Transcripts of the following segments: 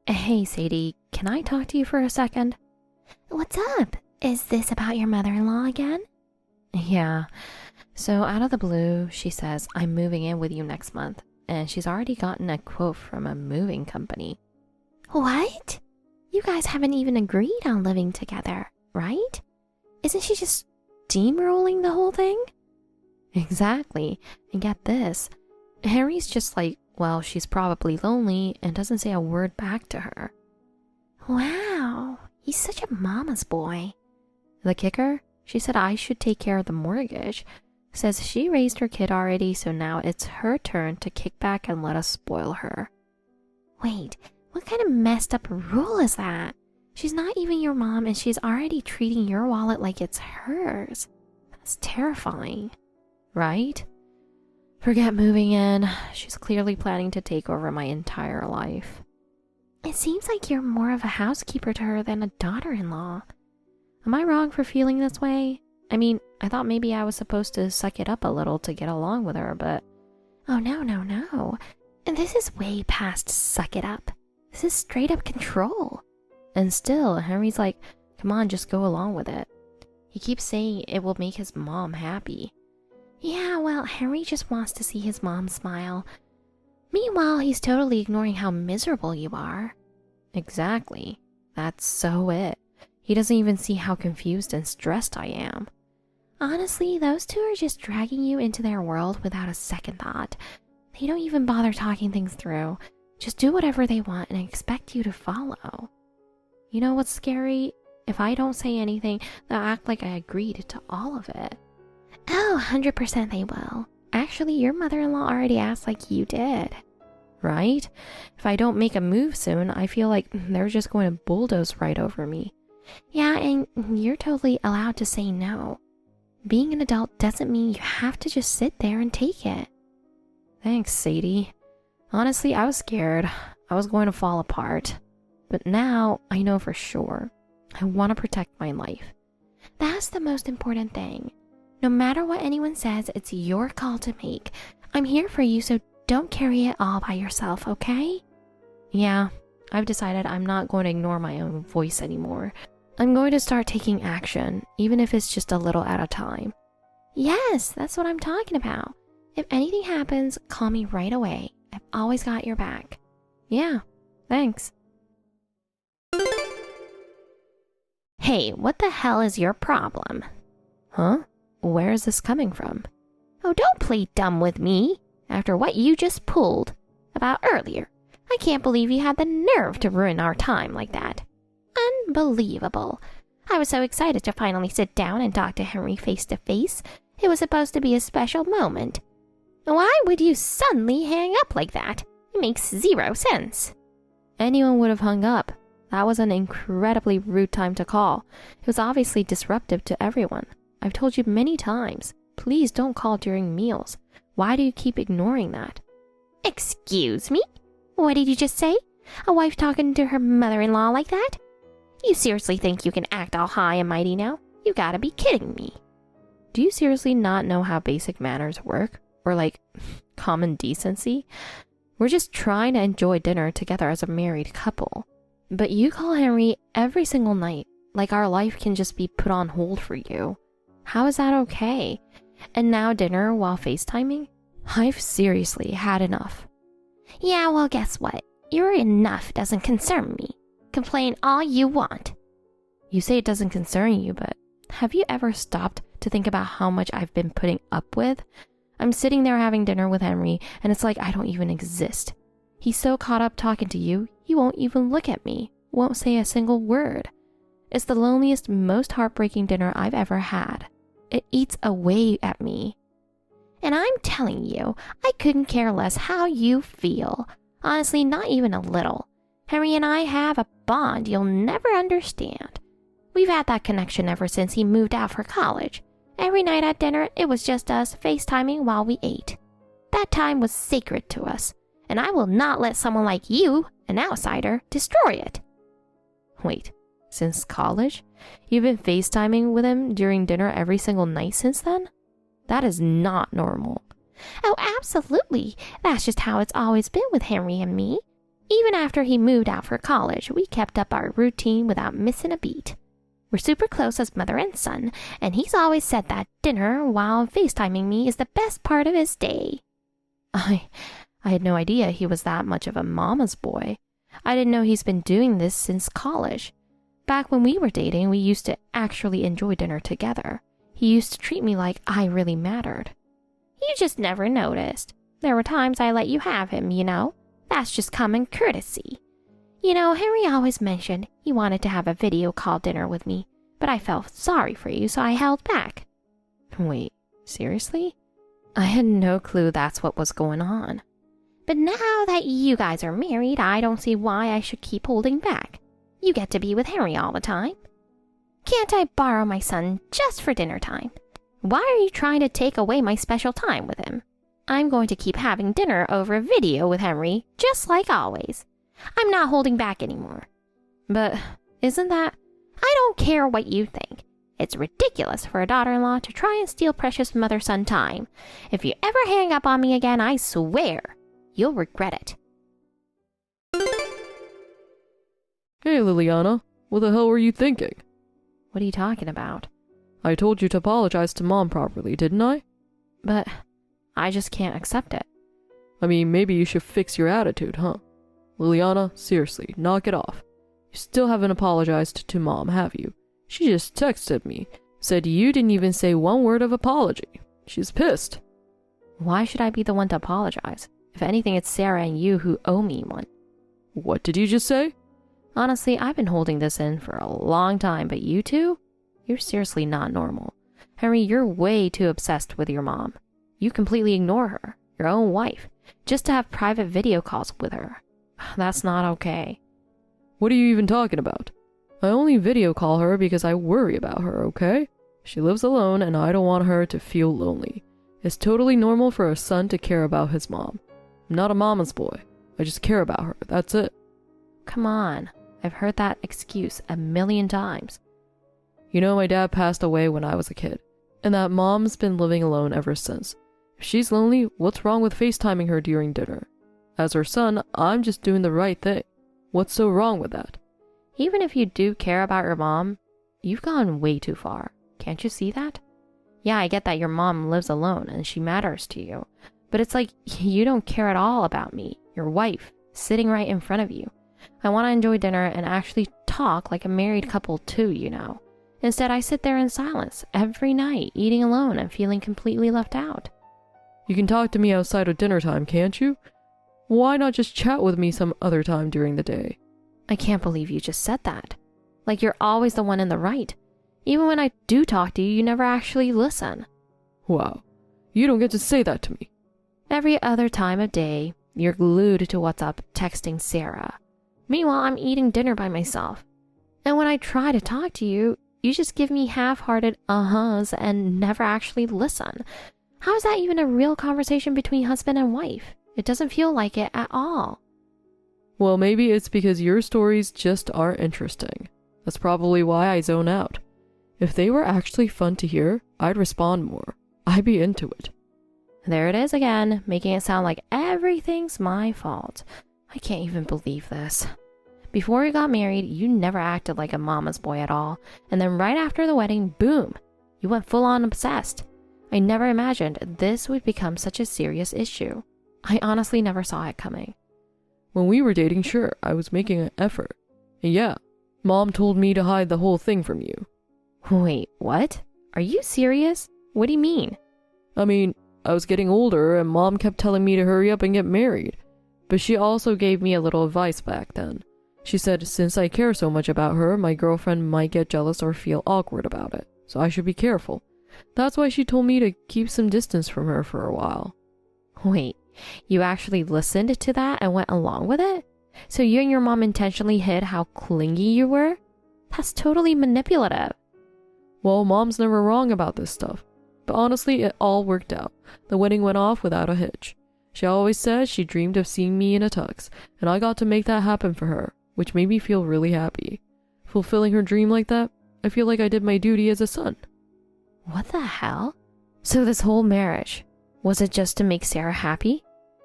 Hey, Sadie, can I talk to you for a second? What's up? Is this about your mother-in-law again? Yeah. So out of the blue, she says, I'm moving in with you next month. And she's already gotten a quote from a moving company. What? You guys haven't even agreed on living together, right? Isn't she just steamrolling the whole thing? Exactly. And get this. Harry's just like, well, she's probably lonely and doesn't say a word back to her. Wow, he's such a mama's boy. The kicker? She said I should take care of the mortgage. Says she raised her kid already, so now it's her turn to kick back and let us spoil her. Wait, what kind of messed up rule is that? She's not even your mom and she's already treating your wallet like it's hers. That's terrifying. Right? Forget moving in. She's clearly planning to take over my entire life. It seems like you're more of a housekeeper to her than a daughter-in-law. Am I wrong for feeling this way? I mean, I thought maybe I was supposed to suck it up a little to get along with her, but... Oh, no. This is way past suck it up. This is straight up control. And still, Henry's like, come on, just go along with it. He keeps saying it will make his mom happy. Yeah, well, Henry just wants to see his mom smile. Meanwhile, he's totally ignoring how miserable you are. Exactly. That's so it. He doesn't even see how confused and stressed I am. Honestly, those two are just dragging you into their world without a second thought. They don't even bother talking things through. Just do whatever they want and expect you to follow. You know what's scary? If I don't say anything, they'll act like I agreed to all of it. Oh, 100% they will. Actually, your mother-in-law already asked like you did. Right? If I don't make a move soon, I feel like they're just going to bulldoze right over me. Yeah, and you're totally allowed to say no. Being an adult doesn't mean you have to just sit there and take it. Thanks, Sadie. Honestly, I was scared. I was going to fall apart. But now, I know for sure. I want to protect my life. That's the most important thing. No matter what anyone says, it's your call to make. I'm here for you, so don't carry it all by yourself, okay? Yeah, I've decided I'm not going to ignore my own voice anymore. I'm going to start taking action, even if it's just a little at a time. Yes, that's what I'm talking about. If anything happens, call me right away. I've always got your back. Yeah, thanks. Hey, what the hell is your problem? Huh? Where is this coming from? Oh, don't play dumb with me. After what you just pulled about earlier. I can't believe you had the nerve to ruin our time like that. Unbelievable. I was so excited to finally sit down and talk to Henry face to face. It was supposed to be a special moment. Why would you suddenly hang up like that? It makes zero sense. Anyone would have hung up. That was an incredibly rude time to call. It was obviously disruptive to everyone. I've told you many times, please don't call during meals. Why do you keep ignoring that? Excuse me? What did you just say? A wife talking to her mother-in-law like that? You seriously think you can act all high and mighty now? You gotta be kidding me. Do you seriously not know how basic manners work? Or like, common decency? We're just trying to enjoy dinner together as a married couple. But you call Henry every single night, like our life can just be put on hold for you. How is that okay? And now dinner while FaceTiming? I've seriously had enough. Yeah, well, guess what? Your enough doesn't concern me. Complain all you want. You say it doesn't concern you, but have you ever stopped to think about how much I've been putting up with? I'm sitting there having dinner with Henry, and it's like I don't even exist. He's so caught up talking to you, he won't even look at me, won't say a single word. It's the loneliest, most heartbreaking dinner I've ever had. It eats away at me. And I'm telling you, I couldn't care less how you feel. Honestly, not even a little. Henry and I have a bond you'll never understand. We've had that connection ever since he moved out for college. Every night at dinner, it was just us FaceTiming while we ate. That time was sacred to us, and I will not let someone like you, an outsider, destroy it. Wait, since college? You've been FaceTiming with him during dinner every single night since then? That is not normal. Oh, absolutely. That's just how it's always been with Henry and me. Even after he moved out for college, we kept up our routine without missing a beat. We're super close as mother and son, and he's always said that dinner while FaceTiming me is the best part of his day. I had no idea he was that much of a mama's boy. I didn't know he's been doing this since college. Back when we were dating, we used to actually enjoy dinner together. He used to treat me like I really mattered. You just never noticed. There were times I let you have him, you know. That's just common courtesy. You know, Henry always mentioned he wanted to have a video call dinner with me, but I felt sorry for you, so I held back. Wait, seriously? I had no clue that's what was going on. But now that you guys are married, I don't see why I should keep holding back. You get to be with Henry all the time. Can't I borrow my son just for dinner time? Why are you trying to take away my special time with him? I'm going to keep having dinner over video with Henry, just like always. I'm not holding back anymore. But isn't that... I don't care what you think. It's ridiculous for a daughter-in-law to try and steal precious mother-son time. If you ever hang up on me again, I swear, you'll regret it. Hey, Liliana. What the hell were you thinking? What are you talking about? I told you to apologize to Mom properly, didn't I? But I just can't accept it. I mean, maybe you should fix your attitude, huh? Liliana, seriously, knock it off. You still haven't apologized to Mom, have you? She just texted me, said you didn't even say one word of apology. She's pissed. Why should I be the one to apologize? If anything, it's Sarah and you who owe me one. What did you just say? Honestly, I've been holding this in for a long time, but you two? You're seriously not normal. Henry, you're way too obsessed with your mom. You completely ignore her, your own wife, just to have private video calls with her. That's not okay. What are you even talking about? I only video call her because I worry about her, okay? She lives alone and I don't want her to feel lonely. It's totally normal for a son to care about his mom. I'm not a mama's boy. I just care about her, that's it. Come on. I've heard that excuse a million times. You know, my dad passed away when I was a kid, and that Mom's been living alone ever since. If she's lonely, what's wrong with FaceTiming her during dinner? As her son, I'm just doing the right thing. What's so wrong with that? Even if you do care about your mom, you've gone way too far. Can't you see that? Yeah, I get that your mom lives alone and she matters to you, but it's like you don't care at all about me, your wife, sitting right in front of you. I want to enjoy dinner and actually talk like a married couple too, you know. Instead, I sit there in silence every night, eating alone and feeling completely left out. You can talk to me outside of dinner time, can't you? Why not just chat with me some other time during the day? I can't believe you just said that. Like you're always the one in the right. Even when I do talk to you, you never actually listen. Wow, you don't get to say that to me. Every other time of day, you're glued to WhatsApp texting Sarah. Meanwhile, I'm eating dinner by myself. And when I try to talk to you, you just give me half-hearted uh-huhs and never actually listen. How is that even a real conversation between husband and wife? It doesn't feel like it at all. Well, maybe it's because your stories just aren't interesting. That's probably why I zone out. If they were actually fun to hear, I'd respond more. I'd be into it. There it is again, making it sound like everything's my fault. I can't even believe this. Before we got married, you never acted like a mama's boy at all. And then right after the wedding, boom, you went full on obsessed. I never imagined this would become such a serious issue. I honestly never saw it coming. When we were dating, sure, I was making an effort. And yeah, Mom told me to hide the whole thing from you. Wait, what? Are you serious? What do you mean? I mean, I was getting older and Mom kept telling me to hurry up and get married. But she also gave me a little advice back then. She said since I care so much about her, my girlfriend might get jealous or feel awkward about it, so I should be careful. That's why she told me to keep some distance from her for a while. Wait, you actually listened to that and went along with it? So you and your mom intentionally hid how clingy you were? That's totally manipulative. Well, Mom's never wrong about this stuff. But honestly, it all worked out. The wedding went off without a hitch. She always said she dreamed of seeing me in a tux, and I got to make that happen for her, which made me feel really happy. Fulfilling her dream like that, I feel like I did my duty as a son. What the hell? So this whole marriage, was it just to make Sarah happy?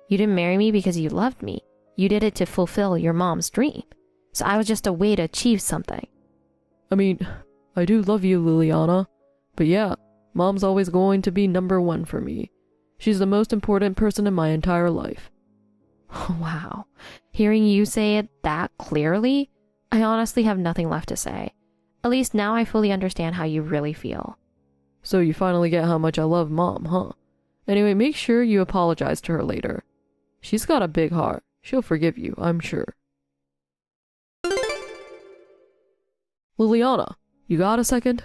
You didn't marry me because you loved me. You did it to fulfill your mom's dream. So I was just a way to achieve something. I mean, I do love you, Liliana. But yeah, Mom's always going to be number one for me. She's the most important person in my entire life. Wow. Hearing you say it that clearly, I honestly have nothing left to say. At least now I fully understand how you really feel. So you finally get how much I love Mom, huh? Anyway, make sure you apologize to her later. She's got a big heart. She'll forgive you, I'm sure. Liliana, you got a second?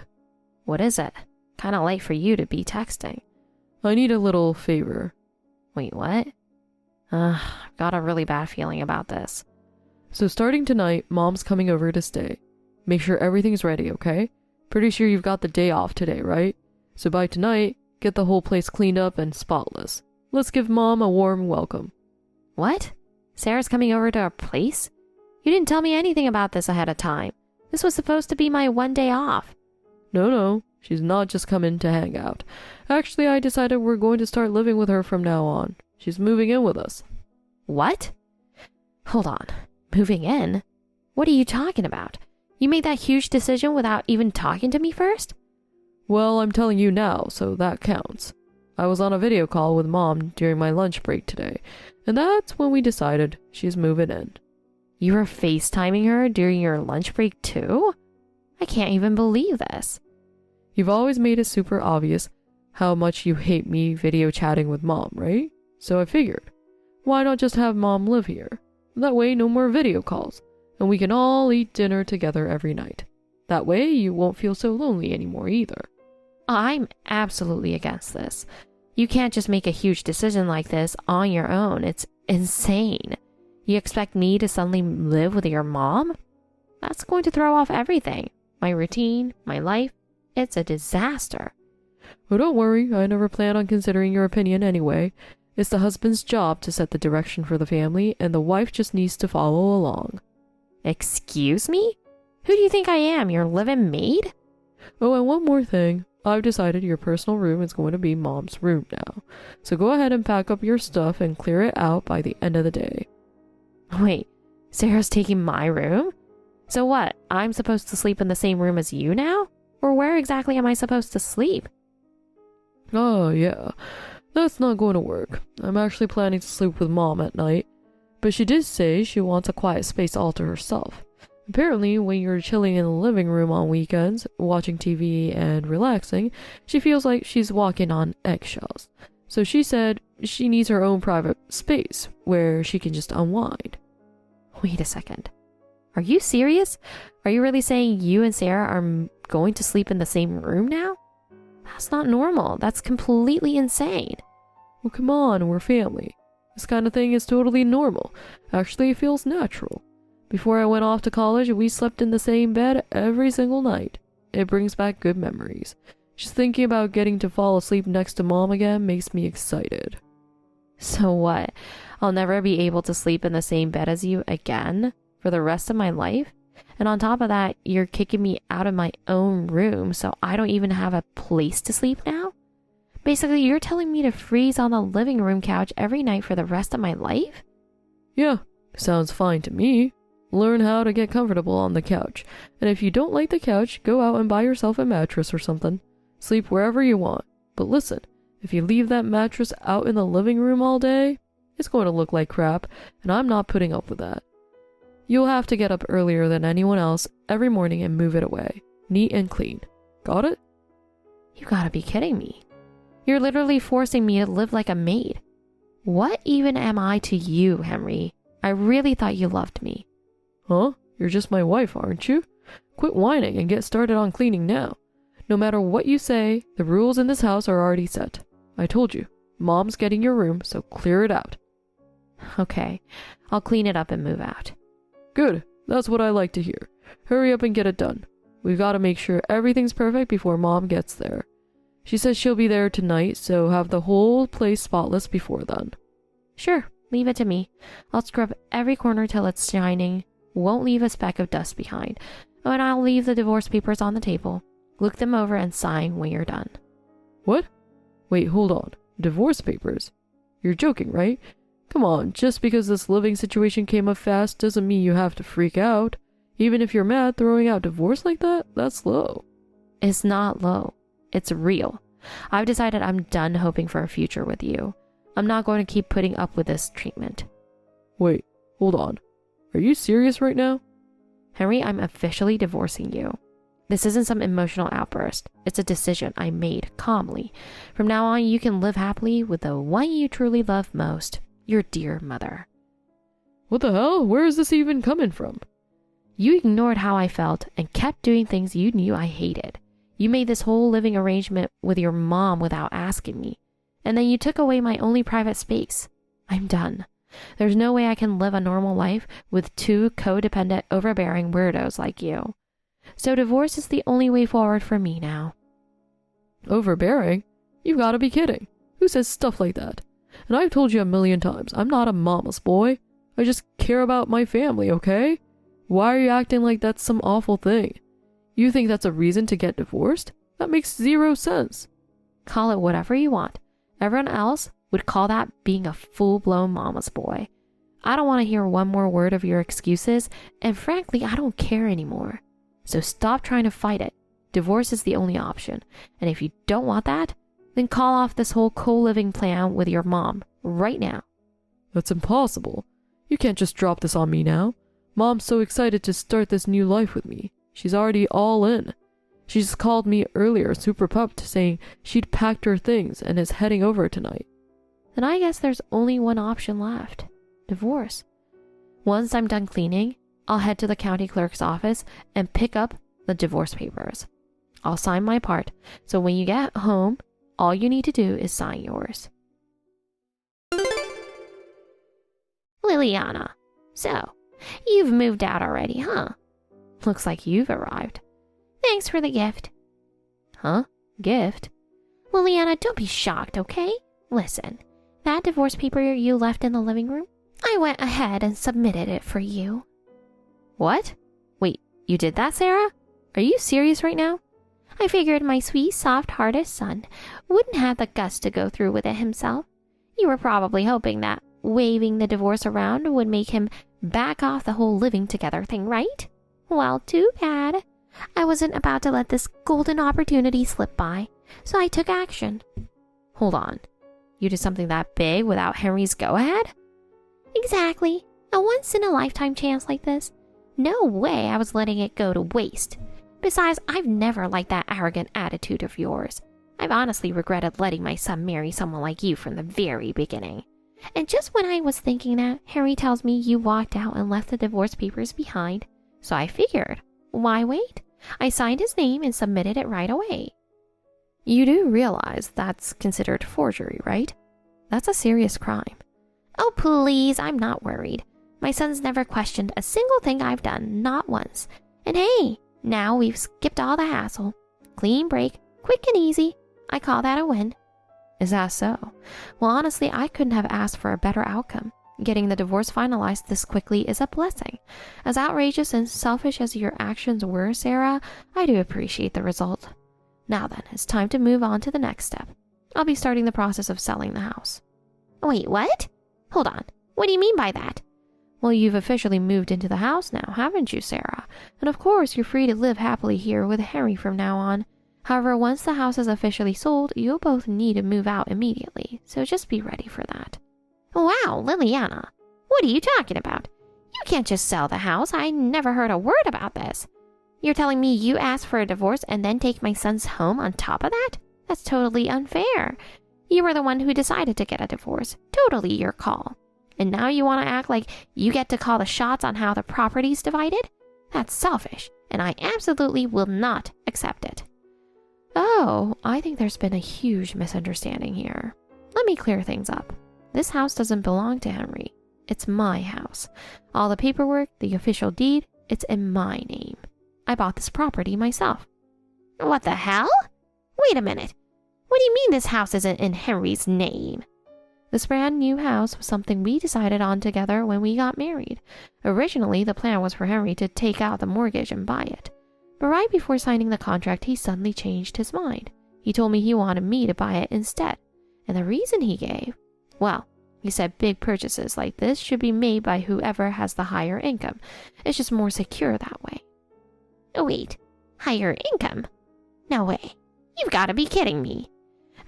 What is it? Kinda late for you to be texting. I need a little favor. Wait, what? I've got a really bad feeling about this. So starting tonight, Mom's coming over to stay. Make sure everything's ready, okay? Pretty sure you've got the day off today, right? So by tonight, get the whole place cleaned up and spotless. Let's give Mom a warm welcome. What? Sarah's coming over to our place? You didn't tell me anything about this ahead of time. This was supposed to be my one day off. No, she's not just coming to hang out. Actually, I decided we're going to start living with her from now on. She's moving in with us. What? Hold on. Moving in? What are you talking about? You made that huge decision without even talking to me first? Well, I'm telling you now, so that counts. I was on a video call with Mom during my lunch break today, and that's when we decided she's moving in. You were FaceTiming her during your lunch break too? I can't even believe this. You've always made it super obvious how much you hate me video chatting with Mom, right? So I figured, why not just have Mom live here? That way, no more video calls, and we can all eat dinner together every night. That way, you won't feel so lonely anymore either. I'm absolutely against this. You can't just make a huge decision like this on your own. It's insane. You expect me to suddenly live with your mom? That's going to throw off everything. My routine, my life. It's a disaster. Well, don't worry. I never plan on considering your opinion anyway. It's the husband's job to set the direction for the family, and the wife just needs to follow along. Excuse me? Who do you think I am, your live-in maid? Oh, and one more thing. I've decided your personal room is going to be Mom's room now. So go ahead and pack up your stuff and clear it out by the end of the day. Wait, Sarah's taking my room? So what, I'm supposed to sleep in the same room as you now? Or where exactly am I supposed to sleep? Oh, yeah. That's not going to work. I'm actually planning to sleep with Mom at night. But she did say she wants a quiet space all to herself. Apparently, when you're chilling in the living room on weekends, watching TV and relaxing, she feels like she's walking on eggshells. So she said she needs her own private space where she can just unwind. Wait a second. Are you serious? Are you really saying you and Sarah are going to sleep in the same room now? That's not normal. That's completely insane. Well, come on, we're family. This kind of thing is totally normal. Actually, it feels natural. Before I went off to college, we slept in the same bed every single night. It brings back good memories. Just thinking about getting to fall asleep next to Mom again makes me excited. So what? I'll never be able to sleep in the same bed as you again for the rest of my life? And on top of that, you're kicking me out of my own room, so I don't even have a place to sleep now? Basically, you're telling me to freeze on the living room couch every night for the rest of my life? Yeah, sounds fine to me. Learn how to get comfortable on the couch. And if you don't like the couch, go out and buy yourself a mattress or something. Sleep wherever you want. But listen, if you leave that mattress out in the living room all day, it's going to look like crap, and I'm not putting up with that. You'll have to get up earlier than anyone else every morning and move it away. Neat and clean. Got it? You gotta be kidding me. You're literally forcing me to live like a maid. What even am I to you, Henry? I really thought you loved me. Huh? You're just my wife, aren't you? Quit whining and get started on cleaning now. No matter what you say, the rules in this house are already set. I told you, Mom's getting your room, so clear it out. Okay, I'll clean it up and move out. Good, that's what I like to hear. Hurry up and get it done. We've got to make sure everything's perfect before Mom gets there. She says she'll be there tonight, so have the whole place spotless before then. Sure, leave it to me. I'll scrub every corner till it's shining. Won't leave a speck of dust behind. Oh, and I'll leave the divorce papers on the table. Look them over and sign when you're done. What? Wait, hold on. Divorce papers? You're joking, right? Come on, just because this living situation came up fast doesn't mean you have to freak out. Even if you're mad, throwing out divorce like that, that's low. It's not low. It's real. I've decided I'm done hoping for a future with you. I'm not going to keep putting up with this treatment. Wait, hold on. Are you serious right now? Henry, I'm officially divorcing you. This isn't some emotional outburst. It's a decision I made calmly. From now on, you can live happily with the one you truly love most, your dear mother. What the hell? Where is this even coming from? You ignored how I felt and kept doing things you knew I hated. You made this whole living arrangement with your mom without asking me. And then you took away my only private space. I'm done. There's no way I can live a normal life with two codependent, overbearing weirdos like you. So divorce is the only way forward for me now. Overbearing? You've got to be kidding. Who says stuff like that? And I've told you 1,000,000 times, I'm not a mama's boy. I just care about my family, okay? Why are you acting like that's some awful thing? You think that's a reason to get divorced? That makes 0 sense. Call it whatever you want. Everyone else would call that being a full-blown mama's boy. I don't want to hear one more word of your excuses, and frankly, I don't care anymore. So stop trying to fight it. Divorce is the only option. And if you don't want that, then call off this whole co-living plan with your mom right now. That's impossible. You can't just drop this on me now. Mom's so excited to start this new life with me. She's already all in. She just called me earlier, super pumped, saying she'd packed her things and is heading over tonight. Then I guess there's only one option left. Divorce. Once I'm done cleaning, I'll head to the county clerk's office and pick up the divorce papers. I'll sign my part, so when you get home, all you need to do is sign yours. Liliana, so, you've moved out already, huh? Looks like you've arrived. Thanks for the gift. Huh? Gift? Liliana, don't be shocked, okay? Listen, that divorce paper you left in the living room, I went ahead and submitted it for you. What? Wait, you did that, Sarah? Are you serious right now? I figured my sweet, soft-hearted son wouldn't have the guts to go through with it himself. You were probably hoping that waving the divorce around would make him back off the whole living together thing, right? Well, too bad. I wasn't about to let this golden opportunity slip by, so I took action. Hold on. You did something that big without Henry's go-ahead? Exactly. A once-in-a-lifetime chance like this. No way I was letting it go to waste. Besides, I've never liked that arrogant attitude of yours. I've honestly regretted letting my son marry someone like you from the very beginning. And just when I was thinking that, Harry tells me you walked out and left the divorce papers behind. So I figured, why wait? I signed his name and submitted it right away. You do realize that's considered forgery, right? That's a serious crime. Oh, please, I'm not worried. My son's never questioned a single thing I've done, not once. And hey, now we've skipped all the hassle. Clean break, quick and easy. I call that a win. Is that so? Well, honestly, I couldn't have asked for a better outcome. Getting the divorce finalized this quickly is a blessing. As outrageous and selfish as your actions were, Sarah, I do appreciate the result. Now then, it's time to move on to the next step. I'll be starting the process of selling the house. Wait, what? Hold on. What do you mean by that? Well, you've officially moved into the house now, haven't you, Sarah? And of course, you're free to live happily here with Henry from now on. However, once the house is officially sold, you'll both need to move out immediately, so just be ready for that. Wow, Liliana, what are you talking about? You can't just sell the house. I never heard a word about this. You're telling me you asked for a divorce and then take my son's home on top of that? That's totally unfair. You were the one who decided to get a divorce. Totally your call. And now you want to act like you get to call the shots on how the property's divided? That's selfish, and I absolutely will not accept it. Oh, I think there's been a huge misunderstanding here. Let me clear things up. This house doesn't belong to Henry. It's my house. All the paperwork, the official deed, it's in my name. I bought this property myself. What the hell? Wait a minute. What do you mean this house isn't in Henry's name? This brand new house was something we decided on together when we got married. Originally, the plan was for Henry to take out the mortgage and buy it. But right before signing the contract, he suddenly changed his mind. He told me he wanted me to buy it instead. And the reason he gave, well, He said big purchases like this should be made by whoever has the higher income. It's just more secure that way. Wait, higher income? No way. You've got to be kidding me.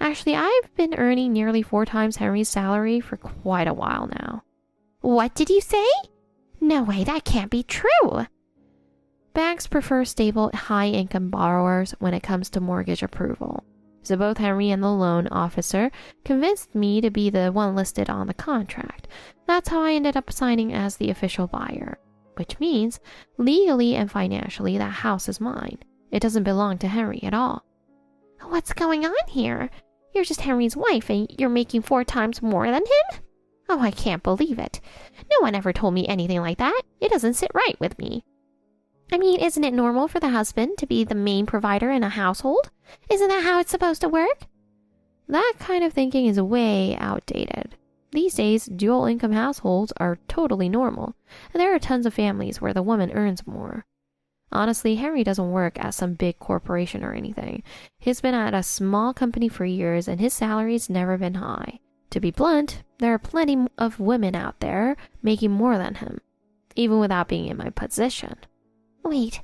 Actually, I've been earning nearly 4 times Henry's salary for quite a while now. What did you say? No way, that can't be true. Banks prefer stable, high-income borrowers when it comes to mortgage approval. So both Henry and the loan officer convinced me to be the one listed on the contract. That's how I ended up signing as the official buyer. Which means, legally and financially, that house is mine. It doesn't belong to Henry at all. What's going on here? You're just Henry's wife and you're making 4 times more than him? Oh, I can't believe it. No one ever told me anything like that. It doesn't sit right with me. I mean, isn't it normal for the husband to be the main provider in a household? Isn't that how it's supposed to work? That kind of thinking is way outdated. These days, dual income households are totally normal, and there are tons of families where the woman earns more. Honestly, Henry doesn't work at some big corporation or anything. He's been at a small company for years and his salary's never been high. To be blunt, there are plenty of women out there making more than him, even without being in my position. Wait,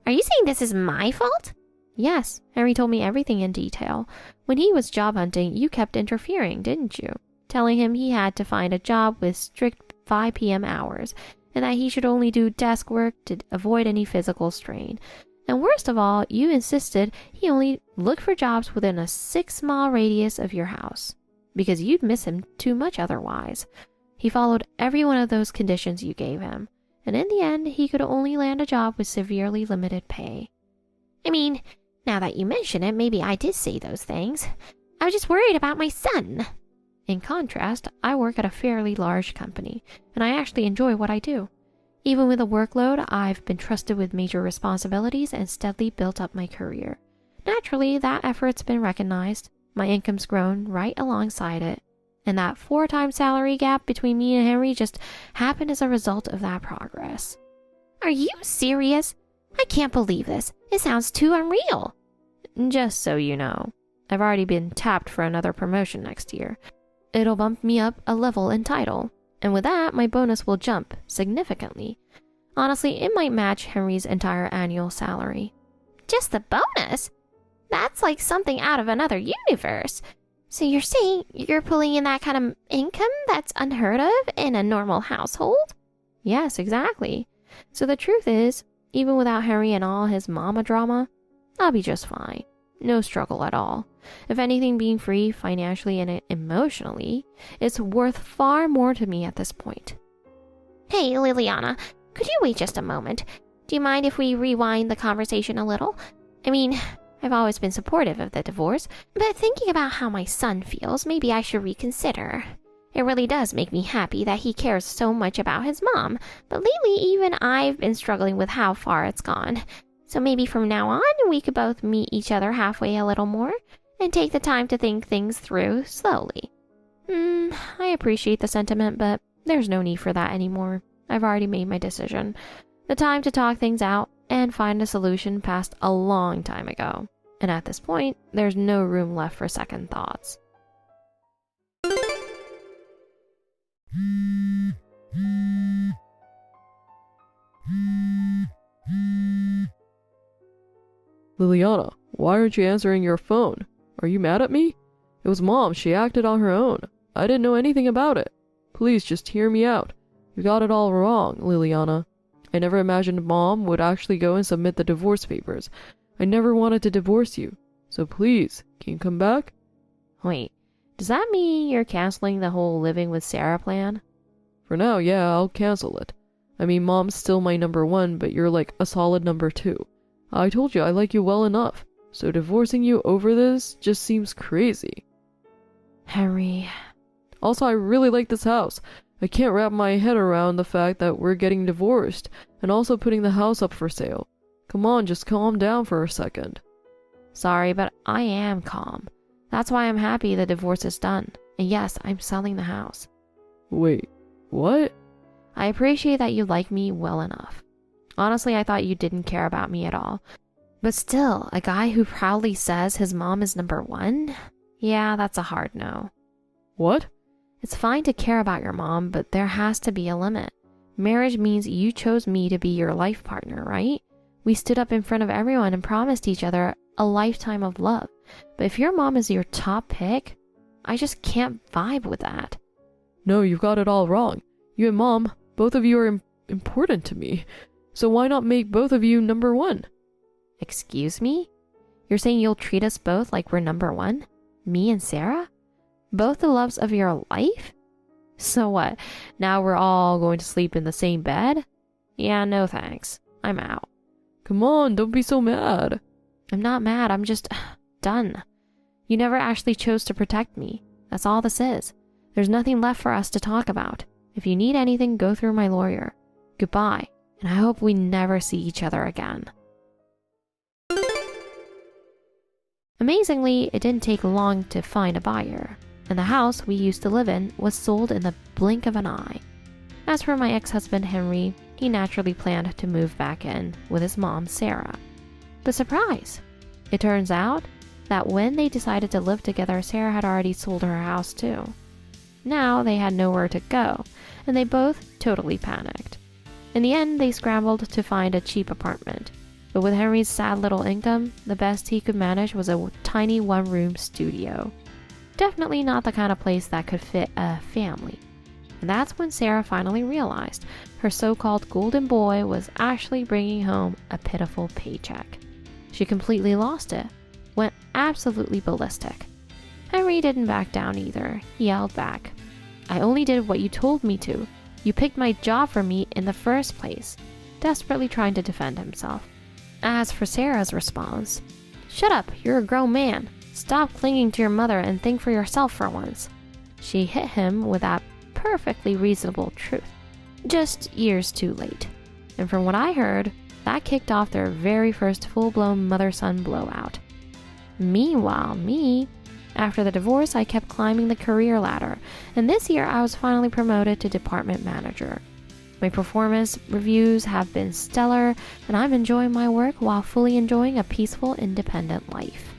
are you saying this is my fault? Yes, Henry told me everything in detail. When he was job hunting, you kept interfering, didn't you? Telling him he had to find a job with strict 5 p.m. hours, and that he should only do desk work to avoid any physical strain. And worst of all, you insisted he only look for jobs within a 6-mile radius of your house, because you'd miss him too much otherwise. He followed every one of those conditions you gave him, and in the end, he could only land a job with severely limited pay. I mean, now that you mention it, maybe I did say those things. I was just worried about my son. In contrast, I work at a fairly large company, and I actually enjoy what I do. Even with the workload, I've been trusted with major responsibilities and steadily built up my career. Naturally, that effort's been recognized. My income's grown right alongside it, and that 4 times salary gap between me and Henry just happened as a result of that progress. Are you serious? I can't believe this. It sounds too unreal. Just so you know, I've already been tapped for another promotion next year. It'll bump me up a level in title, and with that, my bonus will jump significantly. Honestly, it might match Henry's entire annual salary. Just the bonus? That's like something out of another universe. So you're saying you're pulling in that kind of income that's unheard of in a normal household? Yes, exactly. So the truth is, even without Henry and all his mama drama, I'll be just fine. No struggle at all. If anything, being free financially and emotionally, it's worth far more to me at this point. Hey, Liliana, could you wait just a moment? Do you mind if we rewind the conversation a little? I mean, I've always been supportive of the divorce, but thinking about how my son feels, maybe I should reconsider. It really does make me happy that he cares so much about his mom, but lately even I've been struggling with how far it's gone. So maybe from now on, we could both meet each other halfway a little more and take the time to think things through slowly. I appreciate the sentiment, but there's no need for that anymore. I've already made my decision. The time to talk things out and find a solution passed a long time ago. And at this point, there's no room left for second thoughts. Liliana, why aren't you answering your phone? Are you mad at me? It was Mom. She acted on her own. I didn't know anything about it. Please just hear me out. You got it all wrong, Liliana. I never imagined Mom would actually go and submit the divorce papers. I never wanted to divorce you. So please, can you come back? Wait, does that mean you're canceling the whole living with Sarah plan? For now, yeah, I'll cancel it. I mean, Mom's still my number 1, but you're like a solid number 2. I told you I like you well enough, so divorcing you over this just seems crazy. Henry. Also, I really like this house. I can't wrap my head around the fact that we're getting divorced and also putting the house up for sale. Come on, just calm down for a second. Sorry, but I am calm. That's why I'm happy the divorce is done. And yes, I'm selling the house. Wait, what? I appreciate that you like me well enough. Honestly, I thought you didn't care about me at all. But still, a guy who proudly says his mom is number 1? Yeah, that's a hard no. What? It's fine to care about your mom, but there has to be a limit. Marriage means you chose me to be your life partner, right? We stood up in front of everyone and promised each other a lifetime of love. But if your mom is your top pick, I just can't vibe with that. No, you've got it all wrong. You and Mom, both of you are important to me. So why not make both of you number one? Excuse me? You're saying you'll treat us both like we're number one? Me and Sarah? Both the loves of your life? So what? Now we're all going to sleep in the same bed? Yeah, no thanks. I'm out. Come on, don't be so mad. I'm not mad, I'm just done. You never actually chose to protect me. That's all this is. There's nothing left for us to talk about. If you need anything, go through my lawyer. Goodbye, and I hope we never see each other again. Amazingly, it didn't take long to find a buyer, and the house we used to live in was sold in the blink of an eye. As for my ex-husband Henry, he naturally planned to move back in with his mom Sarah. But surprise! It turns out that when they decided to live together, Sarah had already sold her house too. Now they had nowhere to go, and they both totally panicked. In the end, they scrambled to find a cheap apartment. But with Henry's sad little income, the best he could manage was a tiny one-room studio. Definitely not the kind of place that could fit a family. And that's when Sarah finally realized her so-called golden boy was actually bringing home a pitiful paycheck. She completely lost it, went absolutely ballistic. Henry didn't back down either. He yelled back, "I only did what you told me to. You picked my job for me in the first place," desperately trying to defend himself. As for Sarah's response, "Shut up, you're a grown man. Stop clinging to your mother and think for yourself for once." She hit him with that perfectly reasonable truth, just years too late. And from what I heard, that kicked off their very first full-blown mother-son blowout. Meanwhile, after the divorce, I kept climbing the career ladder, and this year I was finally promoted to department manager. My performance reviews have been stellar, and I'm enjoying my work while fully enjoying a peaceful, independent life.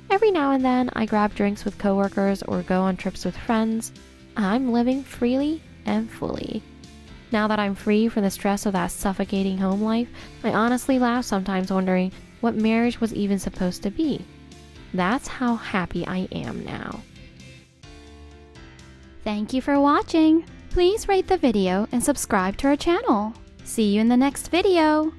Every now and then, I grab drinks with coworkers or go on trips with friends. I'm living freely and fully. Now that I'm free from the stress of that suffocating home life, I honestly laugh sometimes wondering what marriage was even supposed to be. That's how happy I am now. Thank you for watching. Please rate the video and subscribe to our channel. See you in the next video.